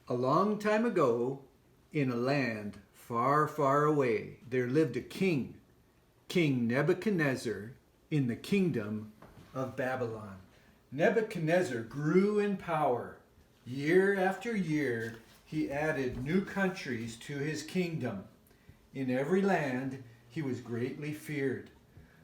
A long time ago, in a land far, far away, there lived a king, King Nebuchadnezzar, in the kingdom of Babylon. Nebuchadnezzar grew in power. Year after year, he added new countries to his kingdom. In every land, he was greatly feared.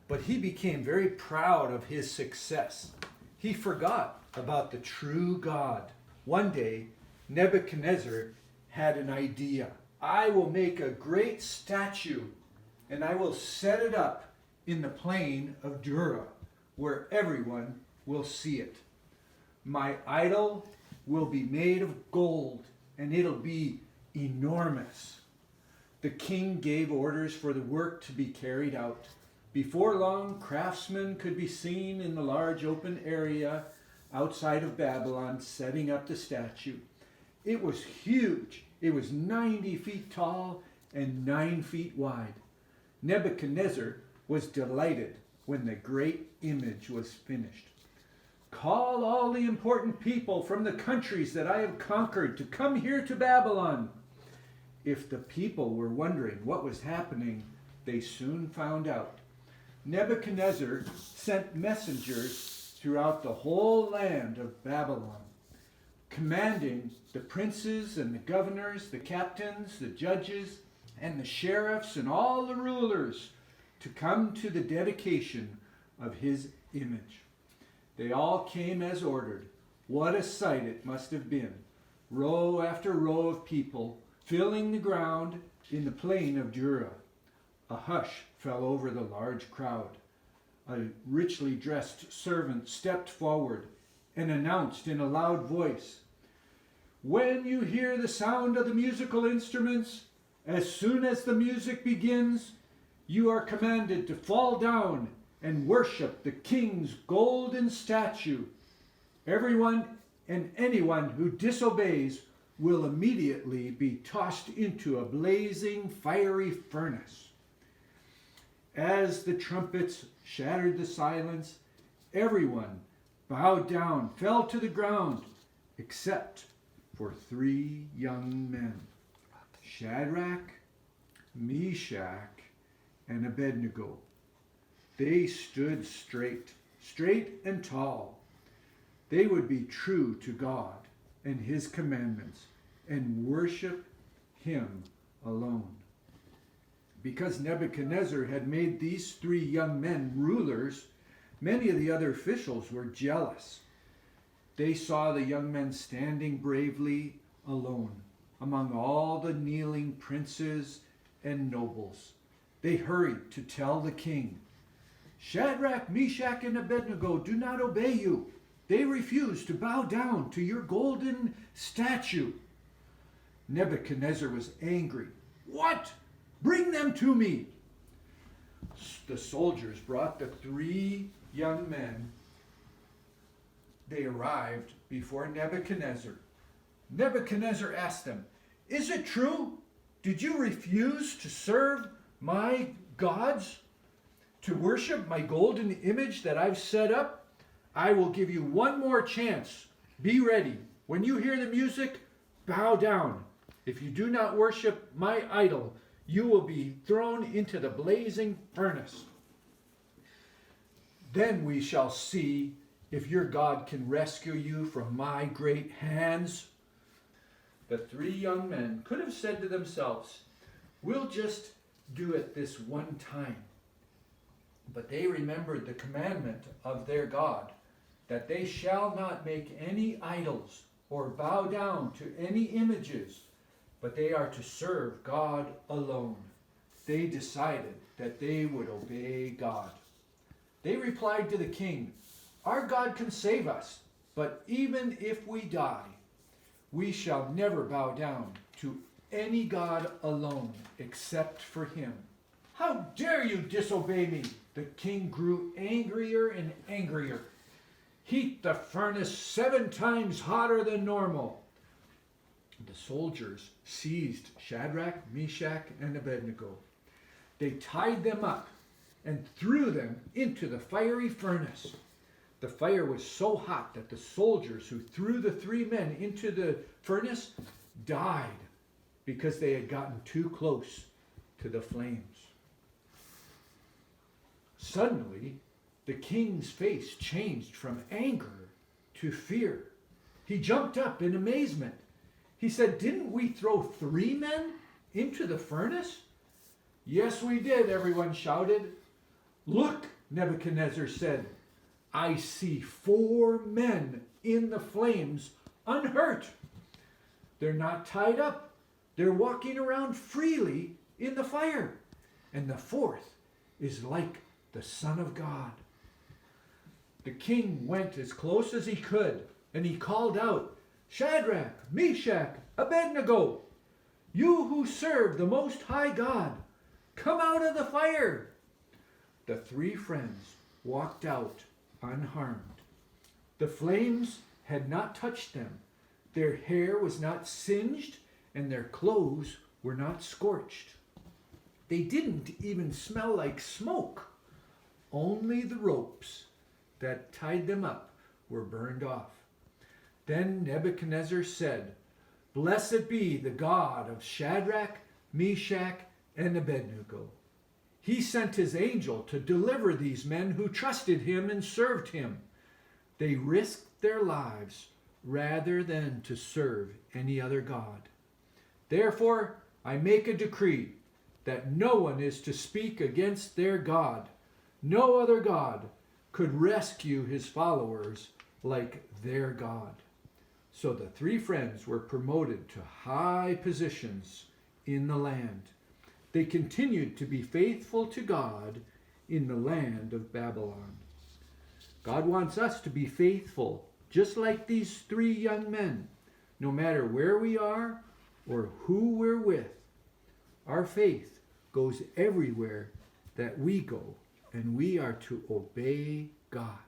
But he became very proud of his success. He forgot about the true God. One day, Nebuchadnezzar had an idea. I will make a great statue, and I will set it up in the plain of Dura, where everyone will see it. My idol will be made of gold, and it'll be enormous. The king gave orders for the work to be carried out. Before long, craftsmen could be seen in the large open area outside of Babylon setting up the statue. It was huge. It was 90 feet tall and 9 feet wide. Nebuchadnezzar was delighted when the great image was finished. Call all the important people from the countries that I have conquered to come here to Babylon. If the people were wondering what was happening, they soon found out. Nebuchadnezzar sent messengers throughout the whole land of Babylon, commanding the princes and the governors, the captains, the judges, and the sheriffs, and all the rulers to come to the dedication of his image. They all came as ordered. What a sight it must have been. Row after row of people filling the ground in the plain of Dura. A hush fell over the large crowd. A richly dressed servant stepped forward and announced in a loud voice, "When you hear the sound of the musical instruments, as soon as the music begins, you are commanded to fall down and worship the king's golden statue. Everyone and anyone who disobeys will immediately be tossed into a blazing, fiery furnace." As the trumpets shattered the silence, everyone bowed down, fell to the ground, except for 3 young men, Shadrach, Meshach, and Abednego. They stood straight and tall. They would be true to God and his commandments and worship him alone. Because Nebuchadnezzar had made these 3 young men rulers, many of the other officials were jealous. They saw the young men standing bravely alone among all the kneeling princes and nobles. They hurried to tell the king, "Shadrach, Meshach, and Abednego do not obey you. They refuse to bow down to your golden statue." Nebuchadnezzar was angry. "What? Bring them to me." The soldiers brought the 3 young men. They arrived before Nebuchadnezzar. Nebuchadnezzar asked them, "Is it true? Did you refuse to serve my gods, to worship my golden image that I've set up? I will give you one more chance. Be ready. When you hear the music, bow down. If you do not worship my idol, you will be thrown into the blazing furnace. Then we shall see if your God can rescue you from my great hands." The 3 young men could have said to themselves, "We'll just do it this one time." But they remembered the commandment of their God, that they shall not make any idols or bow down to any images, but they are to serve God alone. They decided that they would obey God. They replied to the king, "Our God can save us, but even if we die, we shall never bow down to any god alone except for him." "How dare you disobey me?" The king grew angrier and angrier. "Heat the furnace 7 times hotter than normal." The soldiers seized Shadrach, Meshach, and Abednego. They tied them up and threw them into the fiery furnace. The fire was so hot that the soldiers who threw the 3 men into the furnace died because they had gotten too close to the flames. Suddenly, the king's face changed from anger to fear. He jumped up in amazement. He said, "Didn't we throw 3 men into the furnace?" "Yes, we did," everyone shouted. "Look," Nebuchadnezzar said, "I see 4 men in the flames unhurt. They're not tied up. They're walking around freely in the fire. And the 4th is like the Son of God." The king went as close as he could, and he called out, "Shadrach, Meshach, Abednego, you who serve the Most High God, come out of the fire." The 3 friends walked out unharmed. The flames had not touched them. Their hair was not singed, and their clothes were not scorched. They didn't even smell like smoke. Only the ropes that tied them up were burned off. Then Nebuchadnezzar said, "Blessed be the God of Shadrach, Meshach, and Abednego. He sent his angel to deliver these men who trusted him and served him. They risked their lives rather than to serve any other god. Therefore, I make a decree that no one is to speak against their God. No other god could rescue his followers like their God." So the 3 friends were promoted to high positions in the land. They continued to be faithful to God in the land of Babylon. God wants us to be faithful, just like these 3 young men, no matter where we are or who we're with. Our faith goes everywhere that we go, and we are to obey God.